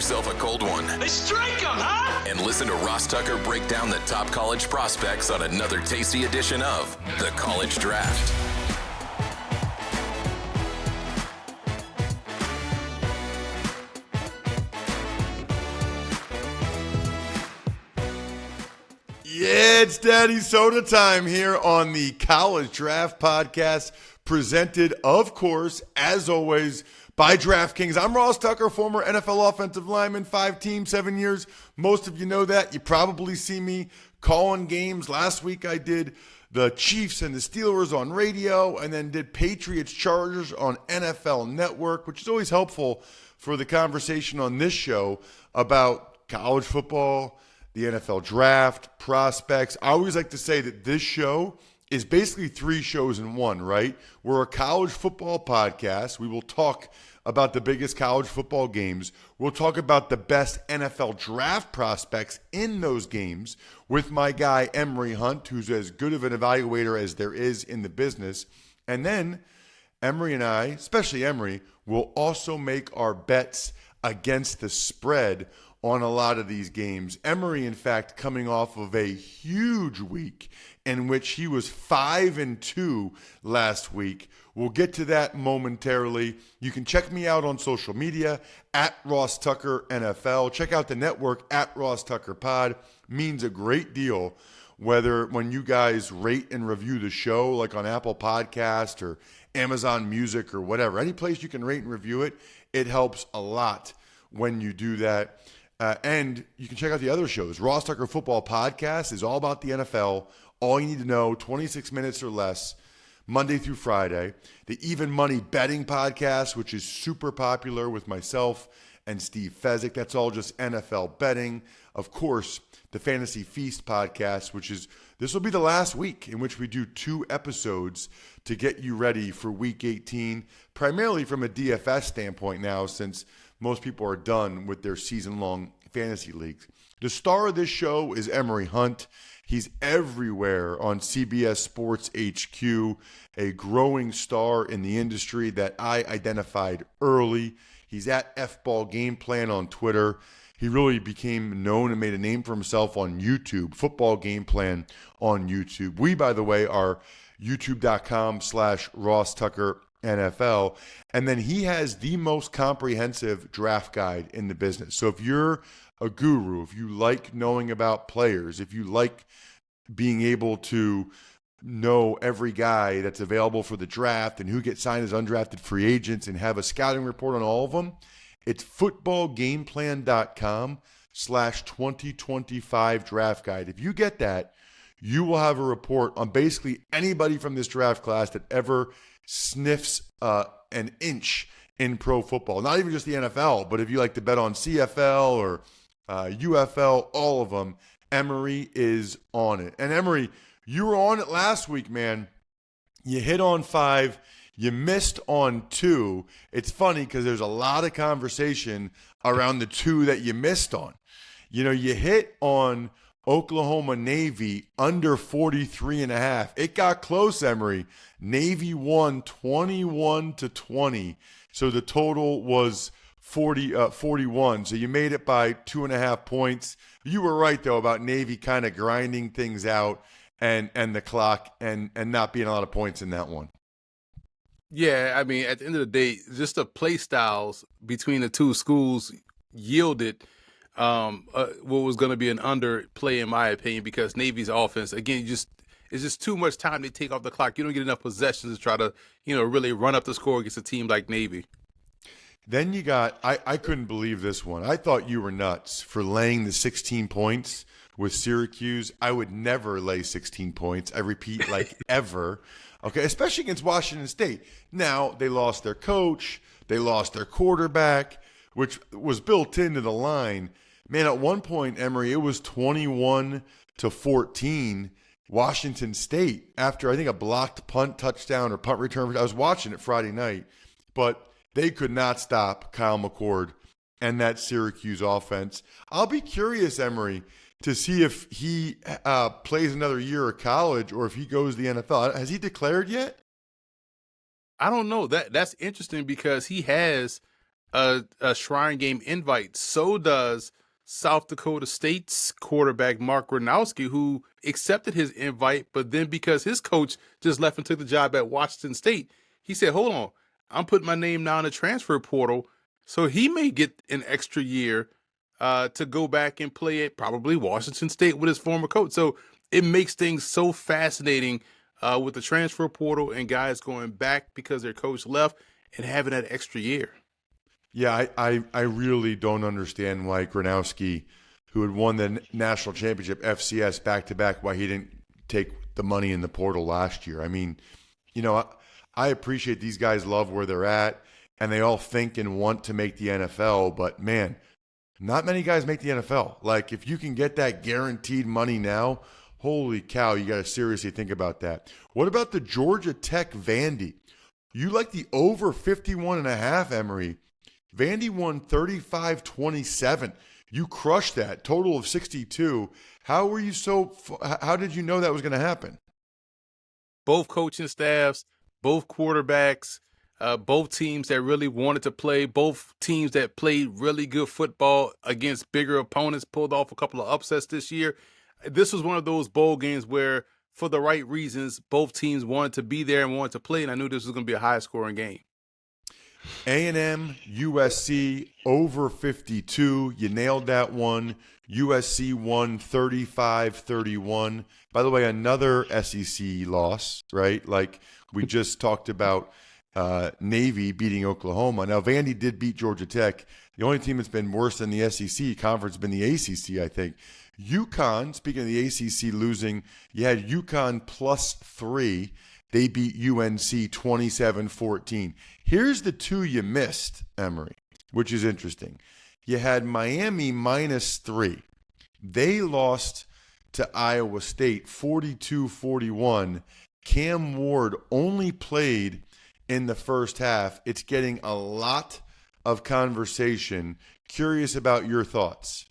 yourself a cold one. They strike 'em, huh? And listen to Ross Tucker break down the top college prospects on another tasty edition of The College Draft. Yeah, it's Daddy Soda time here on the College Draft Podcast, presented, of course, as always, by DraftKings. I'm Ross Tucker, former NFL offensive lineman, 5 teams, 7 years. Most of you know that. You probably see me calling games. Last week I did the Chiefs and the Steelers on radio, and then did Patriots Chargers on NFL Network, which is always helpful for the conversation on this show about college football, the NFL draft, prospects. I always like to say that this show is basically 3 shows in one, right? We're a college football podcast. We will talk about the biggest college football games. We'll talk about the best NFL draft prospects in those games with my guy, Emory Hunt, who's as good of an evaluator as there is in the business. And then Emory and I, especially Emory, will also make our bets against the spread on a lot of these games. Emory, in fact, coming off of a huge week in which he was 5-2 last week. We'll get to that momentarily. You can check me out on social media at Ross Tucker NFL. Check out the network at Ross Tucker Pod. Means a great deal when you guys rate and review the show, like on Apple Podcast or Amazon Music or whatever. Any place you can rate and review it, it helps a lot when you do that. And you can check out the other shows. Ross Tucker Football Podcast is all about the NFL. All you need to know, 26 minutes or less, Monday through Friday. The Even Money Betting Podcast, which is super popular with myself and Steve Fezzik. That's all just NFL betting. Of course, the Fantasy Feast Podcast, this will be the last week in which we do 2 episodes to get you ready for Week 18, primarily from a DFS standpoint now, since most people are done with their season-long fantasy leagues. The star of this show is Emory Hunt. He's everywhere on CBS Sports HQ, a growing star in the industry that I identified early. He's at F-Ball Game Plan on Twitter. He really became known and made a name for himself on YouTube, Football Game Plan on YouTube. We, by the way, are youtube.com/Ross Tucker NFL. And then he has the most comprehensive draft guide in the business. So if you're a guru, if you like knowing about players, if you like being able to know every guy that's available for the draft and who gets signed as undrafted free agents and have a scouting report on all of them, it's footballgameplan.com/2025 draft guide. If you get that, you will have a report on basically anybody from this draft class that ever sniffs an inch in pro football. Not even just the NFL, but if you like to bet on CFL or UFL, all of them, Emory is on it. And Emory, you were on it last week, man. You hit on 5. You missed on 2. It's funny because there's a lot of conversation around the 2 that you missed on. You know, you hit on Oklahoma Navy under 43.5. It got close, Emory. Navy won 21-20. So the total was 41. So you made it by 2.5 points. You were right, though, about Navy kind of grinding things out and the clock and not being a lot of points in that one. Yeah, I mean, at the end of the day, just the play styles between the two schools yielded what was going to be an underplay, in my opinion, because Navy's offense, again, it's just too much time they take off the clock. You don't get enough possessions to try to, really run up the score against a team like Navy. Then you got, I couldn't believe this one. I thought you were nuts for laying the 16 points with Syracuse. I would never lay 16 points. I repeat, like ever. Okay, especially against Washington State. Now, they lost their coach. They lost their quarterback, which was built into the line. Man, at one point, Emory, it was 21-14 Washington State after, I think, a blocked punt touchdown or punt return. I was watching it Friday night, but they could not stop Kyle McCord and that Syracuse offense. I'll be curious, Emory, to see if he plays another year of college or if he goes to the NFL. Has he declared yet? I don't know. That's interesting because he has a Shrine Game invite. So does South Dakota State's quarterback Mark Gronowski, who accepted his invite, but then because his coach just left and took the job at Washington State, he said, "Hold on, I'm putting my name now in the transfer portal." So he may get an extra year to go back and play at probably Washington State with his former coach. So it makes things so fascinating with the transfer portal and guys going back because their coach left and having that extra year. Yeah, I really don't understand why Gronowski, who had won the national championship FCS back-to-back, why he didn't take the money in the portal last year. I mean, I appreciate these guys love where they're at, and they all think and want to make the NFL, but man, not many guys make the NFL. Like, if you can get that guaranteed money now, holy cow, you got to seriously think about that. What about the Georgia Tech Vandy? You like the over 51.5, Emory. Vandy won 35-27. You crushed that. Total of 62. How did you know that was going to happen? Both coaching staffs, both quarterbacks, both teams that really wanted to play, both teams that played really good football against bigger opponents, pulled off a couple of upsets this year. This was one of those bowl games where, for the right reasons, both teams wanted to be there and wanted to play, and I knew this was going to be a high-scoring game. A&M, USC, over 52. You nailed that one. USC won 35-31. By the way, another SEC loss, right? Like we just talked about Navy beating Oklahoma. Now, Vandy did beat Georgia Tech. The only team that's been worse than the SEC conference has been the ACC, I think. UConn, speaking of the ACC losing, you had UConn +3. They beat UNC 27-14. Here's the two you missed, Emory, which is interesting. You had Miami -3. They lost to Iowa State 42-41. Cam Ward only played in the first half. It's getting a lot of conversation. Curious about your thoughts.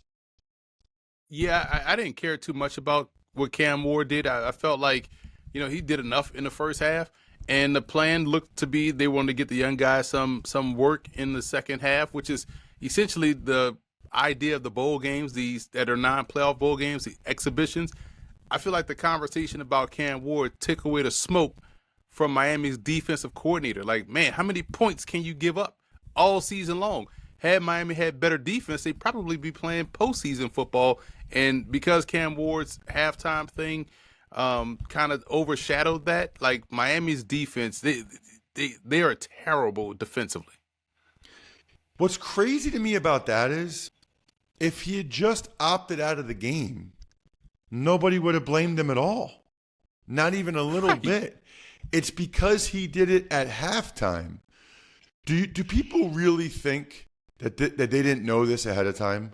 Yeah, I didn't care too much about what Cam Ward did. I felt like, he did enough in the first half, and the plan looked to be they wanted to get the young guys some work in the second half, which is essentially the idea of the bowl games, these that are non-playoff bowl games, the exhibitions. I feel like the conversation about Cam Ward took away the smoke from Miami's defensive coordinator. Like, man, how many points can you give up all season long? Had Miami had better defense, they'd probably be playing postseason football. And because Cam Ward's halftime thing kind of overshadowed that, like Miami's defense, they are terrible defensively. What's crazy to me about that is if he had just opted out of the game, nobody would have blamed him at all. Not even a little bit. It's because he did it at halftime. Do people really think that they didn't know this ahead of time?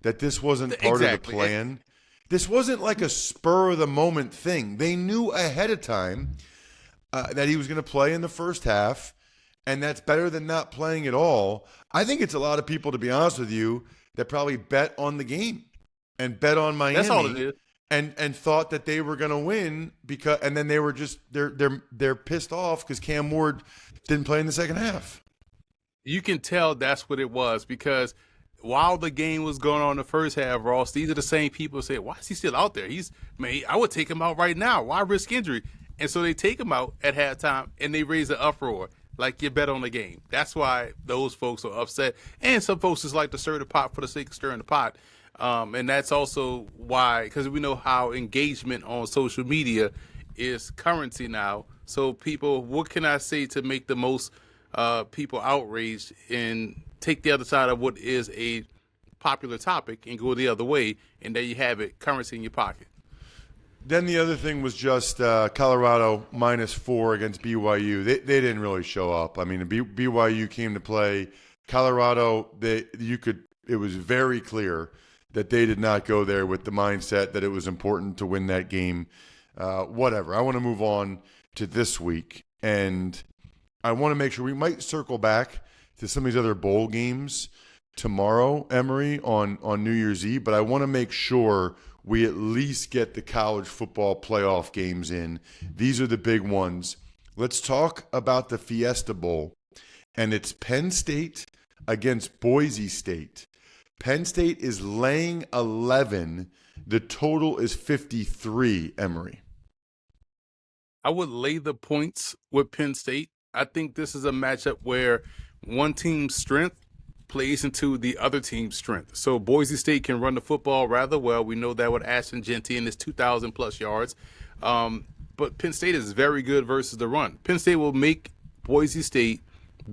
That this wasn't part of the plan? This wasn't like a spur-of-the-moment thing. They knew ahead of time that he was going to play in the first half, and that's better than not playing at all. I think it's a lot of people, to be honest with you, that probably bet on the game and bet on Miami. That's all it is. And thought that they were going to win and then they were just they're pissed off because Cam Ward didn't play in the second half. You can tell that's what it was, because while the game was going on in the first half, Ross, these are the same people who say, why is he still out there? I would take him out right now. Why risk injury? And so they take him out at halftime and they raise an uproar like you bet on the game. That's why those folks are upset. And some folks just like to stir the pot for the sake of stirring the pot. And that's also why, because we know how engagement on social media is currency now. So people, what can I say to make the most people outraged and take the other side of what is a popular topic and go the other way, and there you have it, currency in your pocket. Then the other thing was just Colorado -4 against BYU. They didn't really show up. I mean, BYU came to play. Colorado, it was very clear that they did not go there with the mindset that it was important to win that game. Whatever. I want to move on to this week, and I want to make sure we might circle back to some of these other bowl games tomorrow, Emory, on New Year's Eve, but I want to make sure we at least get the college football playoff games in. These are the big ones. Let's talk about the Fiesta Bowl, and it's Penn State against Boise State. Penn State is laying 11. The total is 53, Emory. I would lay the points with Penn State. I think this is a matchup where one team's strength plays into the other team's strength. So Boise State can run the football rather well. We know that with Ashton Genty and his 2,000 plus yards. But Penn State is very good versus the run. Penn State will make Boise State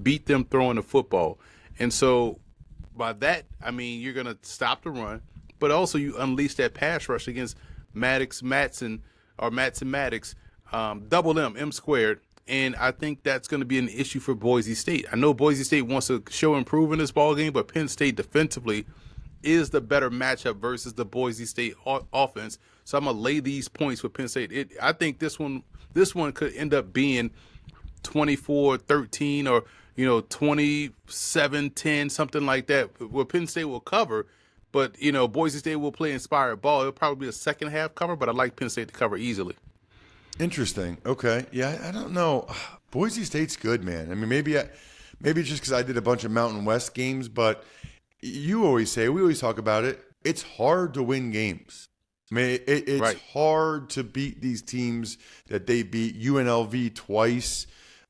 beat them throwing the football. And so by that, I mean, you're going to stop the run, but also you unleash that pass rush against Matson Maddox, double M squared. And I think that's going to be an issue for Boise State. I know Boise State wants to show improve in this ball game, but Penn State defensively is the better matchup versus the Boise State offense. So I'm going to lay these points with Penn State. I think this one could end up being 24-13 or 27-10, something like that, where Penn State will cover. But, Boise State will play inspired ball. It'll probably be a second half cover, but I like Penn State to cover easily. Interesting. Okay. Yeah, I don't know. Boise State's good, man. I mean, maybe it's just because I did a bunch of Mountain West games, but we always talk about it. It's hard to win games. I mean, it's right. hard to beat these teams that they beat. UNLV twice.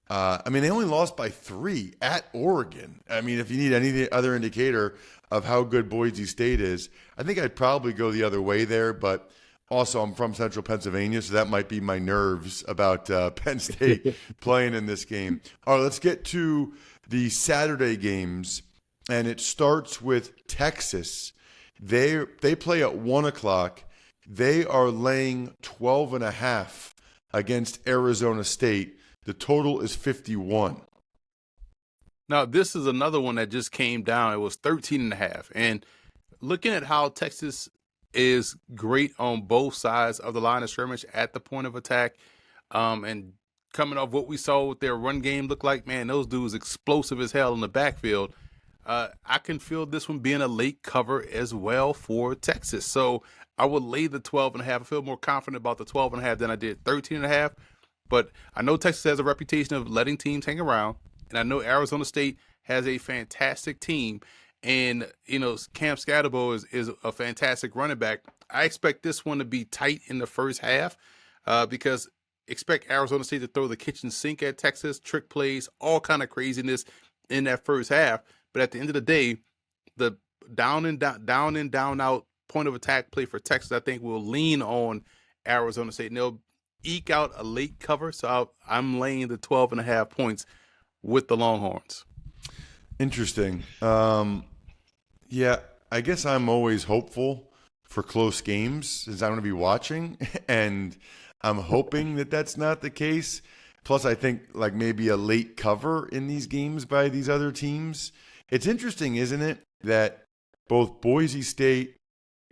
I mean, they only lost by 3 at Oregon. I mean, if you need any other indicator of how good Boise State is, I think I'd probably go the other way there, but also, I'm from central Pennsylvania, so that might be my nerves about Penn State playing in this game. All right, let's get to the Saturday games, and it starts with Texas. They play at 1 o'clock. They are laying 12.5 against Arizona State. The total is 51. Now, this is another one that just came down. It was 13.5. And looking at how Texas is great on both sides of the line of scrimmage at the point of attack. And coming off what we saw with their run game look like, man, those dudes explosive as hell in the backfield. I can feel this one being a late cover as well for Texas. So I would lay the 12.5. I feel more confident about the 12.5 than I did 13.5. But I know Texas has a reputation of letting teams hang around. And I know Arizona State has a fantastic team. And, Cam Scatterbo is a fantastic running back. I expect this one to be tight in the first half because expect Arizona State to throw the kitchen sink at Texas, trick plays, all kind of craziness in that first half. But at the end of the day, the down and out point of attack play for Texas, I think, will lean on Arizona State. And they'll eke out a late cover. So I'm laying the 12.5 points with the Longhorns. Interesting. Yeah, I guess I'm always hopeful for close games since I'm going to be watching, and I'm hoping that that's not the case. Plus, I think like maybe a late cover in these games by these other teams. It's interesting, isn't it, that both Boise State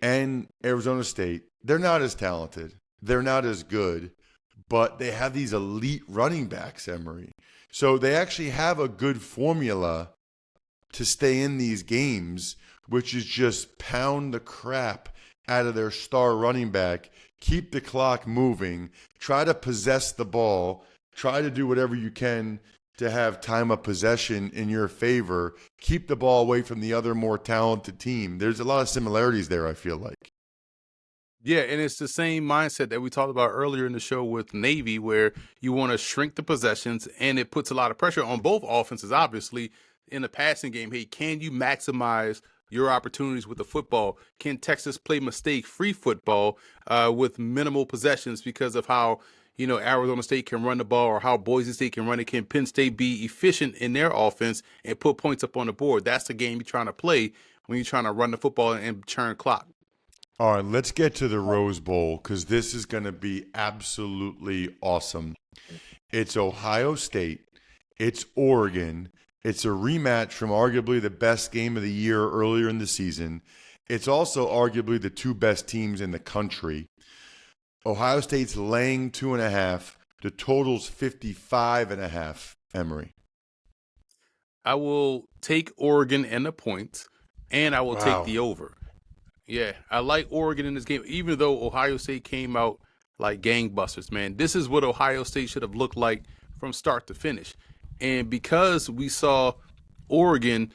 and Arizona State, they're not as talented. They're not as good, but they have these elite running backs, Emory. So they actually have a good formula to stay in these games, which is just pound the crap out of their star running back, keep the clock moving, try to possess the ball, try to do whatever you can to have time of possession in your favor, keep the ball away from the other more talented team. There's a lot of similarities there, I feel like. Yeah, and it's the same mindset that we talked about earlier in the show with Navy, where you want to shrink the possessions, and it puts a lot of pressure on both offenses, obviously, in the passing game. Hey, can you maximize your opportunities with the football? Can Texas play mistake-free football with minimal possessions because of how, Arizona State can run the ball or how Boise State can run it? Can Penn State be efficient in their offense and put points up on the board? That's the game you're trying to play when you're trying to run the football and churn clock. All right, let's get to the Rose Bowl because this is going to be absolutely awesome. It's Ohio State. It's Oregon. It's a rematch from arguably the best game of the year earlier in the season. It's also arguably the two best teams in the country. Ohio State's laying 2.5. The total's 55.5, Emory. I will take Oregon and the points, and I will take the over. Yeah, I like Oregon in this game, even though Ohio State came out like gangbusters, man. This is what Ohio State should have looked like from start to finish. And because we saw Oregon,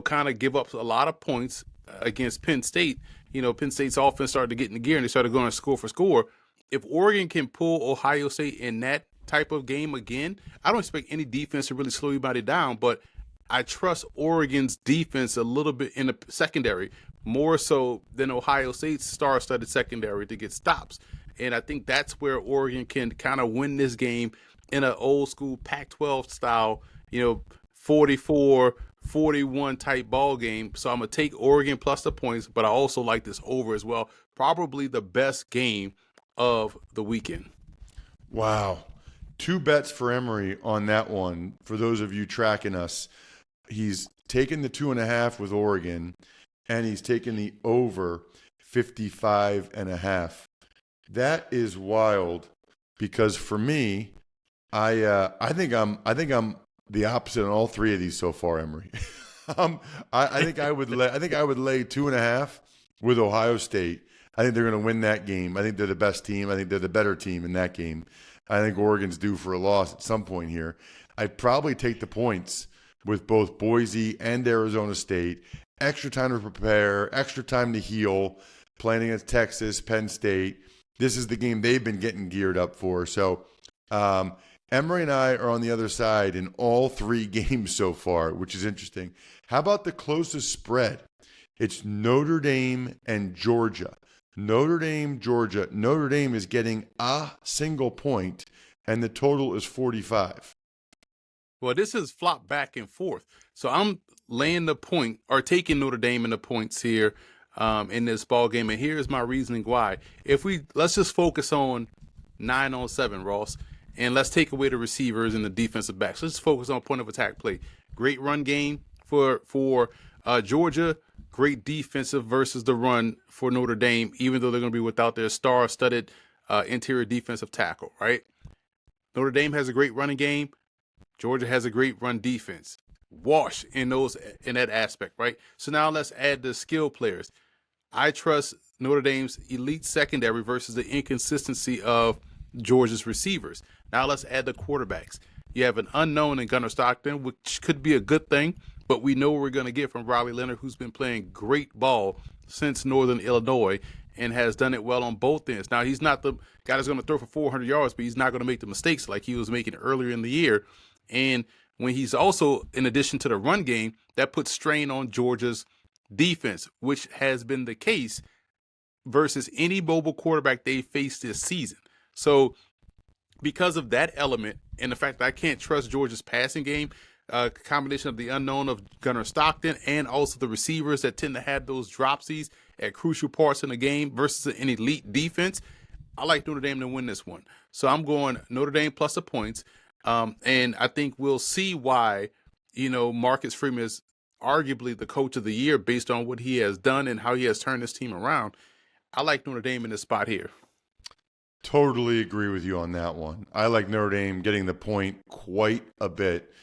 kind of give up a lot of points against Penn State. Penn State's offense started to get in the gear and they started going score for score. If Oregon can pull Ohio State in that type of game again, I don't expect any defense to really slow anybody down, but I trust Oregon's defense a little bit in the secondary, more so than Ohio State's star-studded secondary to get stops. And I think that's where Oregon can kind of win this game in an old school Pac-12 style, 44-41 type ball game. So I'm going to take Oregon plus the points, but I also like this over as well. Probably the best game of the weekend. Wow. 2 bets for Emory on that one. For those of you tracking us, he's taken the 2.5 with Oregon, and he's taken the over 55.5. That is wild, because for me, I think I'm the opposite on all 3 of these so far, Emory. I think I would lay 2.5 with Ohio State. I think they're going to win that game. I think they're the best team. I think they're the better team in that game. I think Oregon's due for a loss at some point here. I'd probably take the points with both Boise and Arizona State. Extra time to prepare, extra time to heal, playing against Texas, Penn State. This is the game they've been getting geared up for. So Emory and I are on the other side in all 3 games so far, which is interesting. How about the closest spread? It's Notre Dame and Georgia. Notre Dame, Georgia. Notre Dame is getting a single point, and the total is 45. Well, this is flop back and forth. So I'm laying the point or taking Notre Dame in the points here in this ball game. And here's my reasoning why. Let's just focus on 9-on-7, Ross, and let's take away the receivers and the defensive backs. Let's focus on point of attack play. Great run game for Georgia. Great defensive versus the run for Notre Dame, even though they're going to be without their star-studded interior defensive tackle, right? Notre Dame has a great running game. Georgia has a great run defense. Wash in that aspect, right? So now let's add the skill players. I trust Notre Dame's elite secondary versus the inconsistency of Georgia's receivers. Now let's add the quarterbacks. You have an unknown in Gunnar Stockton, which could be a good thing, but we know what we're going to get from Riley Leonard, who's been playing great ball since Northern Illinois and has done it well on both ends. Now, he's not the guy that's going to throw for 400 yards, but he's not going to make the mistakes like he was making earlier in the year. And when he's also, in addition to the run game, that puts strain on Georgia's defense, which has been the case versus any mobile quarterback they faced this season. So because of that element and the fact that I can't trust Georgia's passing game, combination of the unknown of Gunnar Stockton and also the receivers that tend to have those dropsies at crucial parts in the game versus an elite defense, I like Notre Dame to win this one. So I'm going Notre Dame plus the points. And I think we'll see why, Marcus Freeman is arguably the coach of the year based on what he has done and how he has turned this team around. I like Notre Dame in this spot here. Totally agree with you on that one. I like Notre Dame getting the point quite a bit.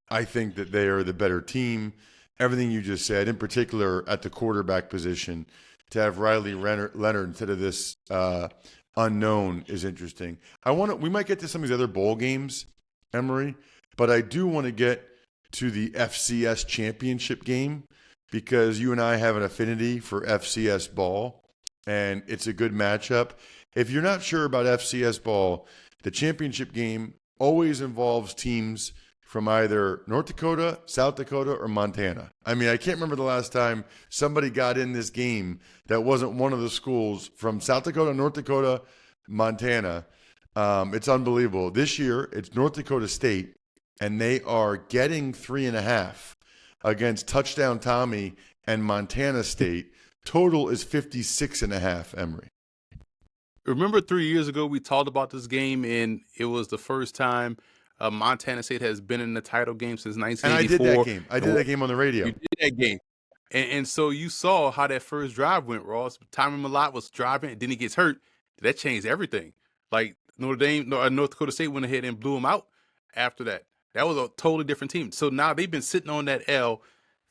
I think that they are the better team. Everything you just said, in particular at the quarterback position, to have Riley Leonard instead of this unknown is interesting. We might get to some of these other bowl games, Emory, but I do want to get to the FCS championship game because you and I have an affinity for FCS ball, and it's a good matchup. If you're not sure about FCS ball, the championship game always involves teams from either North Dakota, South Dakota, or Montana. I mean, I can't remember the last time somebody got in this game that wasn't one of the schools from South Dakota, North Dakota, Montana. It's unbelievable. This year, it's North Dakota State, and they are getting 3.5 against Touchdown Tommy and Montana State. Total is 56.5, Emory. Remember 3 years ago we talked about this game, and it was the first time Montana State has been in the title game since 1984. And I did that game. I did that game on the radio. You did that game. And so you saw how that first drive went, Ross. Tommy Mellott was driving, and then he gets hurt. That changed everything. Like North Dakota State went ahead and blew him out after that. That was a totally different team. So now they've been sitting on that L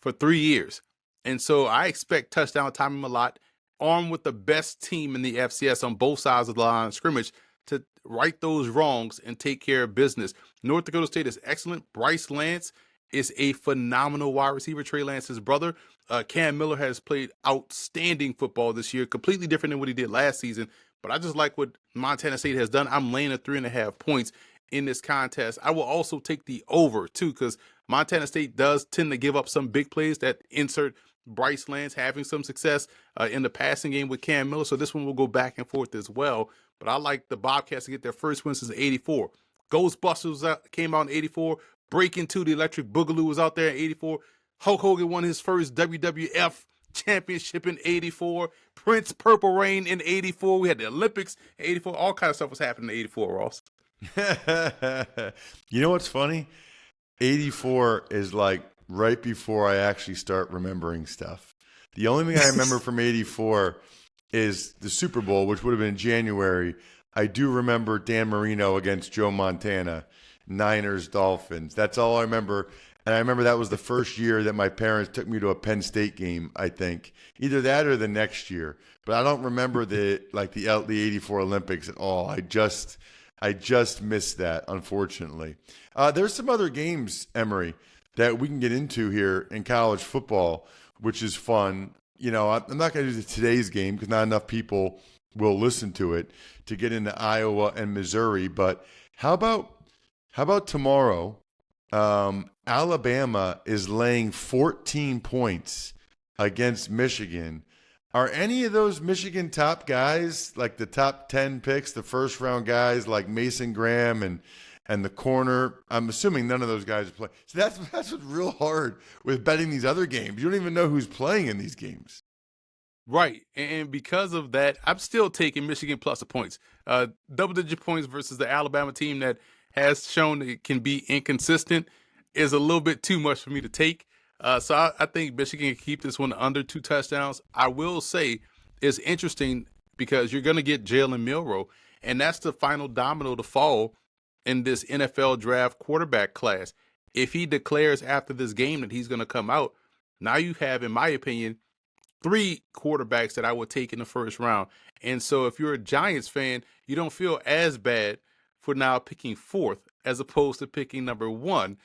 for 3 years. And so I expect touchdown Tommy Mellott, armed with the best team in the FCS on both sides of the line of scrimmage, to right those wrongs and take care of business. North Dakota State is excellent. Bryce Lance is a phenomenal wide receiver. Trey Lance's brother, Cam Miller, has played outstanding football this year, completely different than what he did last season. But I just like what Montana State has done. I'm laying at 3.5 points in this contest. I will also take the over too, because Montana State does tend to give up some big plays that insert Bryce Lance having some success in the passing game with Cam Miller. So this one will go back and forth as well. But I like the Bobcats to get their first win since '84. Ghostbusters came out in '84. Breaking 2, the Electric Boogaloo was out there in '84. Hulk Hogan won his first WWF championship in '84. Prince Purple Rain in '84. We had the Olympics in '84. All kind of stuff was happening in '84, Ross. You know what's funny? 84 is like right before I actually start remembering stuff. The only thing I remember from 84 is the Super Bowl, which would have been in January. I do remember Dan Marino against Joe Montana, Niners, Dolphins. That's all I remember. And I remember that was the first year that my parents took me to a Penn State game, I think. Either that or the next year. But I don't remember the 84 Olympics at all. I just missed that, unfortunately. There's some other games, Emory, that we can get into here in college football, which is fun. You know, I'm not going to do today's game because not enough people will listen to it to get into Iowa and Missouri. But how about tomorrow? Alabama is laying 14 points against Michigan. Are any of those Michigan top guys, like the top 10 picks, the first round guys like Mason Graham and the corner? I'm assuming none of those guys are playing. So that's what's real hard with betting these other games. You don't even know who's playing in these games. Right. And because of that, I'm still taking Michigan plus the points. Double-digit points versus the Alabama team that has shown it can be inconsistent is a little bit too much for me to take. So I think Michigan can keep this one under 2 touchdowns. I will say it's interesting because you're going to get Jalen Milroe, and that's the final domino to fall in this NFL draft quarterback class. If he declares after this game that he's going to come out, now you have, in my opinion, 3 quarterbacks that I would take in the first round. And so if you're a Giants fan, you don't feel as bad for now picking 4th as opposed to picking number 1.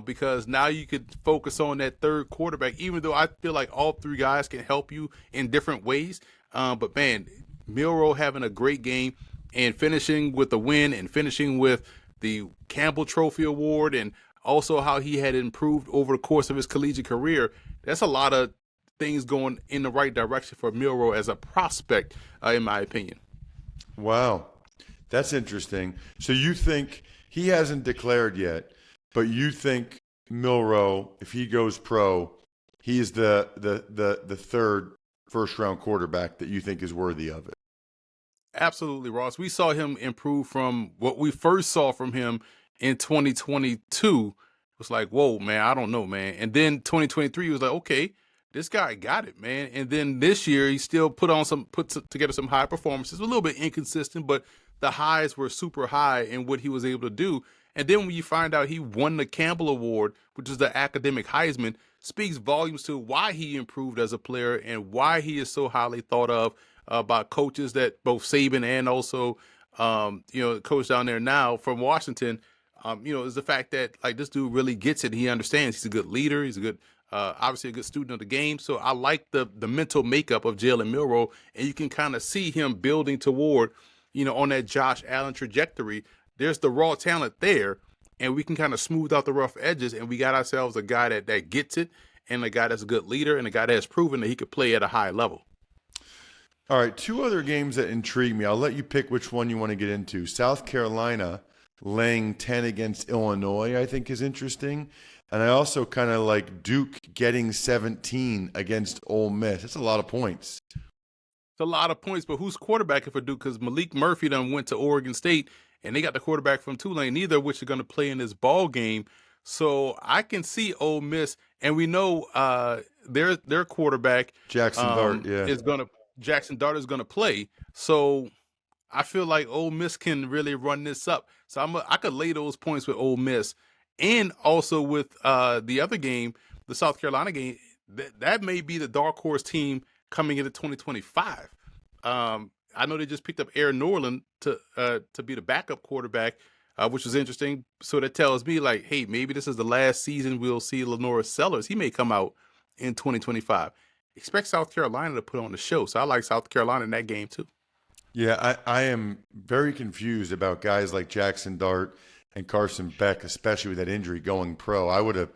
Because now you could focus on that third quarterback, even though I feel like all 3 guys can help you in different ways. But man, Milroe having a great game and finishing with a win and finishing with the Campbell Trophy Award and also how he had improved over the course of his collegiate career. That's a lot of things going in the right direction for Milroe as a prospect, in my opinion. Wow. That's interesting. So you think he hasn't declared yet, but you think Milroe, if he goes pro, he's the third first-round quarterback that you think is worthy of it? Absolutely, Ross. We saw him improve from what we first saw from him in 2022. It was like, whoa, man, I don't know, man. And then 2023 was like, okay, this guy got it, man. And then this year he still put together some high performances, a little bit inconsistent, but the highs were super high in what he was able to do. And then when you find out he won the Campbell Award, which is the academic Heisman, speaks volumes to why he improved as a player and why he is so highly thought of by coaches that both Saban and also, the coach down there now from Washington, is the fact that like this dude really gets it. He understands. He's a good leader. He's a good, obviously a good student of the game. So I like the mental makeup of Jalen Milroe, and you can kind of see him building toward, on that Josh Allen trajectory. There's the raw talent there, and we can kind of smooth out the rough edges, and we got ourselves a guy that gets it, and a guy that's a good leader, and a guy that has proven that he could play at a high level. All right, 2 other games that intrigue me. I'll let you pick which one you want to get into. South Carolina laying 10 against Illinois, I think, is interesting. And I also kind of like Duke getting 17 against Ole Miss. That's a lot of points. It's a lot of points, but who's quarterbacking for Duke? Because Malik Murphy done went to Oregon State, and they got the quarterback from Tulane, neither of which are going to play in this ball game. So I can see Ole Miss, and we know their quarterback Jackson Dart, Jackson Dart is going to play. So I feel like Ole Miss can really run this up. So I could lay those points with Ole Miss, and also with the other game, the South Carolina game. That may be the dark horse team coming into 2025. I know they just picked up Aaron Norland to be the backup quarterback which was interesting. So that tells me, like, hey, maybe this is the last season we'll see Lenore Sellers. He may come out in 2025. Expect South Carolina to put on the show. So I like South Carolina in that game too. Yeah, I am very confused about guys like Jackson Dart and Carson Beck, especially with that injury going pro. I would have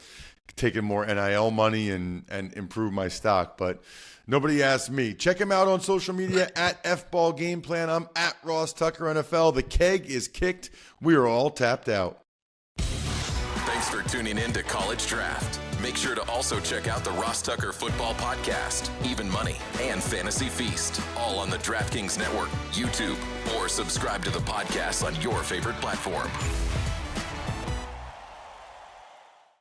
taken more NIL money and improved my stock, but nobody asked me. Check him out on social media at FBall Game Plan. I'm at Ross Tucker NFL. The keg is kicked. We are all tapped out. Thanks for tuning in to College Draft. Make sure to also check out the Ross Tucker Football Podcast, Even Money, and Fantasy Feast, all on the DraftKings Network, YouTube, or subscribe to the podcast on your favorite platform.